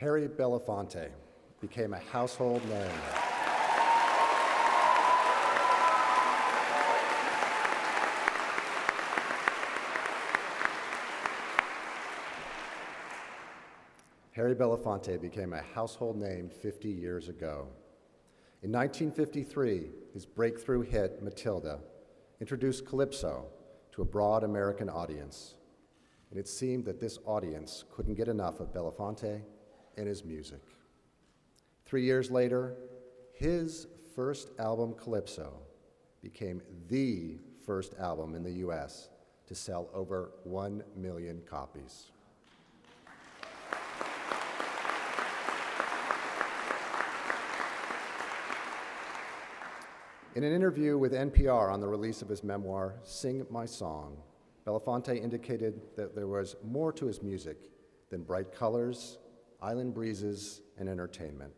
Harry Belafonte became a household name. Harry Belafonte became a household name 50 years ago. In 1953, his breakthrough hit, Matilda, introduced calypso to a broad American audience, and it seemed that this audience couldn't get enough of Belafonte and his music. 3 years later, his first album, Calypso, became the first album in the US to sell over 1 million copies. In an interview with NPR on the release of his memoir, Sing My Song, Belafonte indicated that there was more to his music than bright colors, island breezes, and entertainment.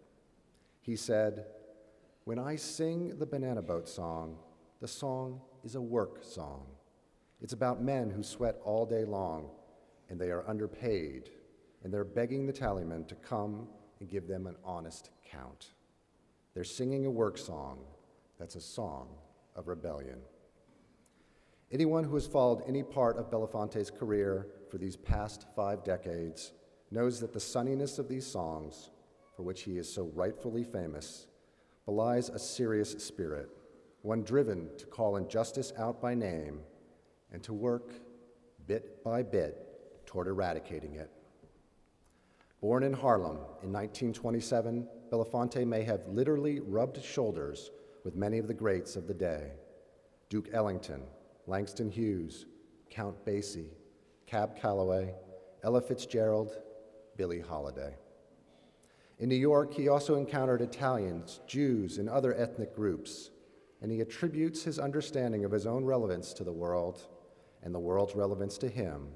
He said, "When I sing the Banana Boat song, the song is a work song. It's about men who sweat all day long, and they are underpaid, and they're begging the tallyman to come and give them an honest count. They're singing a work song that's a song of rebellion." Anyone who has followed any part of Belafonte's career for these past 5 decades knows that the sunniness of these songs, for which he is so rightfully famous, belies a serious spirit, one driven to call injustice out by name and to work bit by bit toward eradicating it. Born in Harlem in 1927, Belafonte may have literally rubbed shoulders with many of the greats of the day: Duke Ellington, Langston Hughes, Count Basie, Cab Calloway, Ella Fitzgerald, Billie Holiday. In New York, he also encountered Italians, Jews, and other ethnic groups, and he attributes his understanding of his own relevance to the world and the world's relevance to him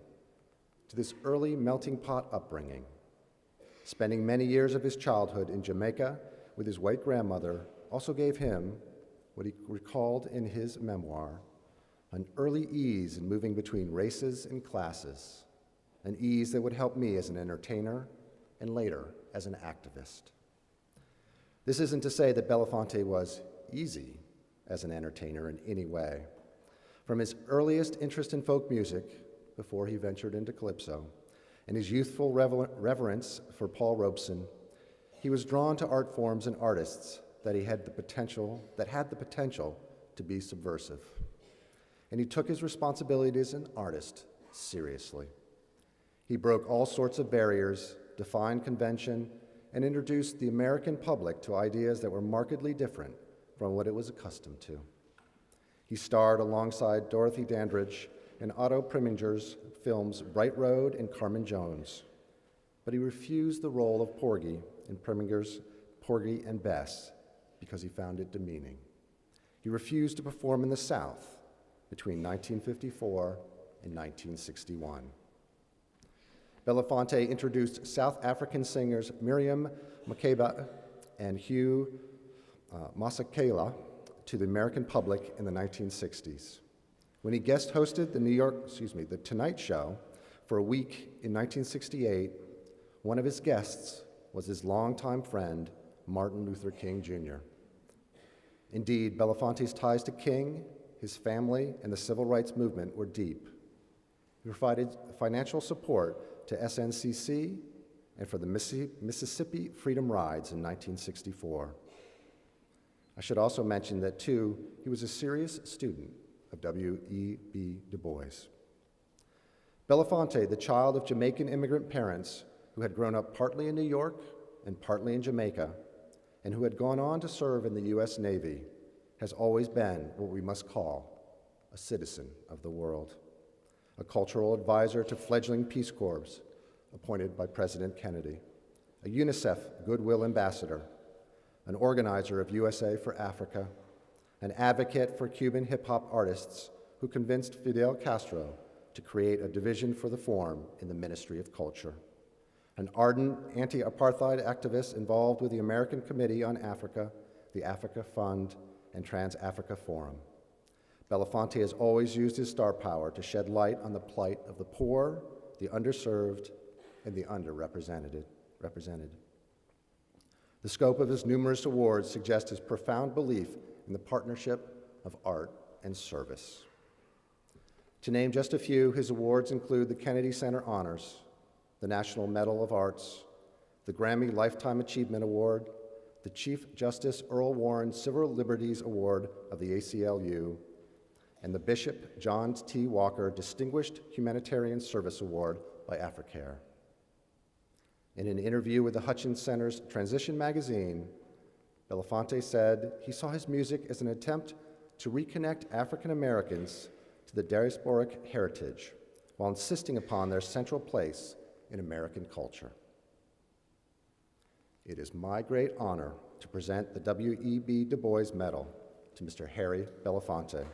to this early melting pot upbringing. Spending many years of his childhood in Jamaica with his white grandmother also gave him, what he recalled in his memoir, an early ease in moving between races and classes, an ease that would help me as an entertainer and later as an activist. This isn't to say that Belafonte was easy as an entertainer in any way. From his earliest interest in folk music, before he ventured into calypso, and his youthful reverence for Paul Robeson, he was drawn to art forms and artists that had the potential to be subversive. And he took his responsibility as an artist seriously. He broke all sorts of barriers, defined convention, and introduced the American public to ideas that were markedly different from what it was accustomed to. He starred alongside Dorothy Dandridge in Otto Preminger's films Bright Road and Carmen Jones, but he refused the role of Porgy in Preminger's Porgy and Bess because he found it demeaning. He refused to perform in the South between 1954 and 1961. Belafonte introduced South African singers Miriam Makeba and Hugh Masekela to the American public in the 1960s. When he guest hosted the Tonight Show for a week in 1968, one of his guests was his longtime friend, Martin Luther King Jr. Indeed, Belafonte's ties to King, his family, and the civil rights movement were deep. He provided financial support to SNCC and for the Mississippi Freedom Rides in 1964. I should also mention that, too, he was a serious student of W.E.B. Du Bois. Belafonte, the child of Jamaican immigrant parents who had grown up partly in New York and partly in Jamaica, and who had gone on to serve in the U.S. Navy, has always been what we must call a citizen of the world, a cultural advisor to fledgling Peace Corps appointed by President Kennedy, a UNICEF Goodwill Ambassador, an organizer of USA for Africa, an advocate for Cuban hip-hop artists who convinced Fidel Castro to create a division for the form in the Ministry of Culture, an ardent anti-apartheid activist involved with the American Committee on Africa, the Africa Fund, and Trans-Africa Forum. Belafonte has always used his star power to shed light on the plight of the poor, the underserved, and the underrepresented. represented. The scope of his numerous awards suggests his profound belief in the partnership of art and service. To name just a few, his awards include the Kennedy Center Honors, the National Medal of Arts, the Grammy Lifetime Achievement Award, the Chief Justice Earl Warren Civil Liberties Award of the ACLU, and the Bishop John T. Walker Distinguished Humanitarian Service Award by Africare. In an interview with the Hutchins Center's Transition magazine, Belafonte said he saw his music as an attempt to reconnect African Americans to the diasporic heritage while insisting upon their central place in American culture. It is my great honor to present the W.E.B. Du Bois Medal to Mr. Harry Belafonte.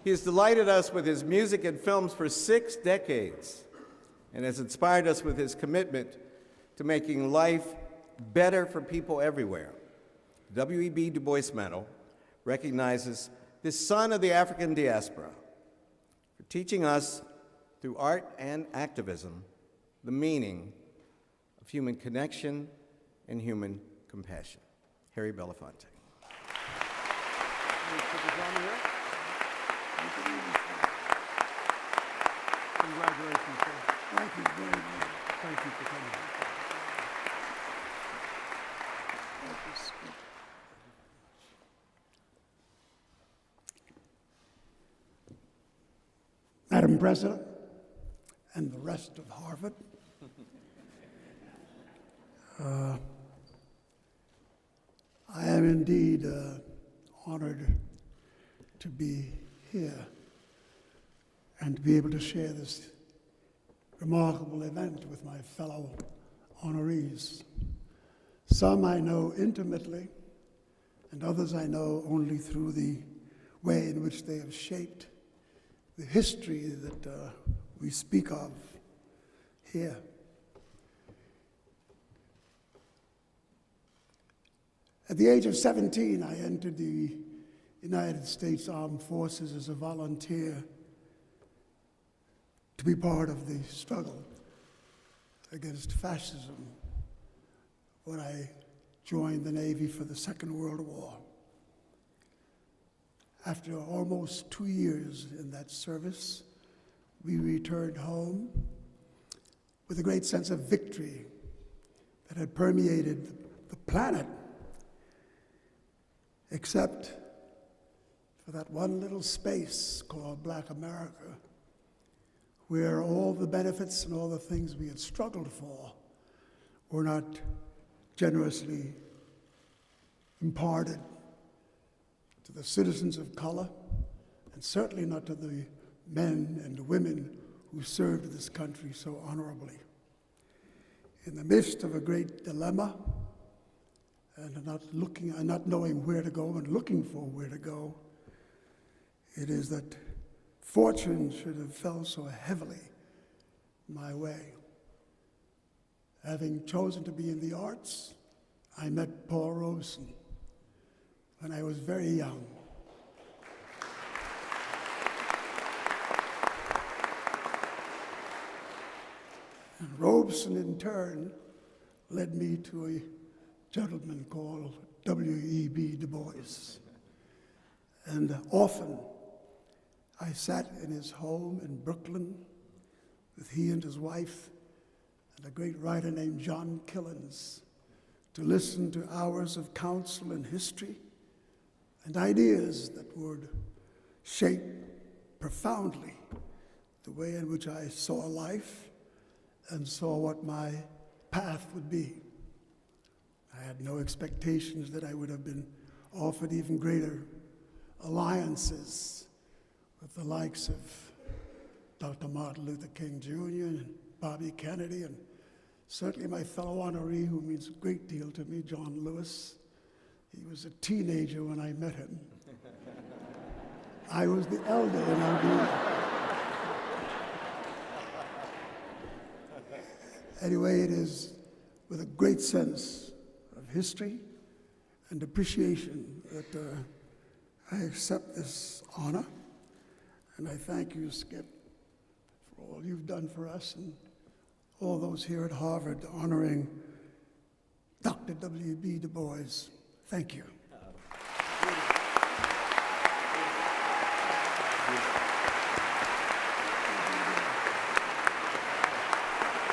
He has delighted us with his music and films for 6 decades and has inspired us with his commitment to making life better for people everywhere. The W.E.B. Du Bois Medal recognizes this son of the African diaspora for teaching us, through art and activism, the meaning of human connection and human compassion. Harry Belafonte. Congratulations, sir. Thank you very much. Thank you for coming. Thank you, sir. Madam President and the rest of Harvard, I am indeed honored to be here and to be able to share this remarkable event with my fellow honorees. Some I know intimately, and others I know only through the way in which they have shaped the history that we speak of here. At the age of 17, I entered the United States Armed Forces as a volunteer to be part of the struggle against fascism when I joined the Navy for the Second World War. After almost 2 years in that service, we returned home with a great sense of victory that had permeated the planet, except for that one little space called Black America, where all the benefits and all the things we had struggled for were not generously imparted to the citizens of color, and certainly not to the men and women who served this country so honorably. In the midst of a great dilemma, and not knowing where to go and looking for where to go, it is that fortune should have fell so heavily my way. Having chosen to be in the arts, I met Paul Robeson when I was very young. And Robeson, in turn, led me to a gentleman called W.E.B. Du Bois. And often, I sat in his home in Brooklyn with he and his wife and a great writer named John Killens to listen to hours of counsel and history and ideas that would shape profoundly the way in which I saw life and saw what my path would be. I had no expectations that I would have been offered even greater alliances with the likes of Dr. Martin Luther King Jr. and Bobby Kennedy, and certainly my fellow honoree, who means a great deal to me, John Lewis. He was a teenager when I met him. I was the elder in our group. Anyway, it is with a great sense of history and appreciation that I accept this honor. And I thank you, Skip, for all you've done for us and all those here at Harvard honoring Dr. W.B. Du Bois. Thank you.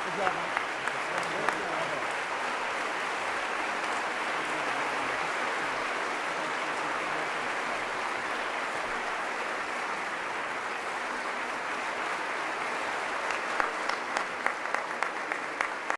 Good job, man.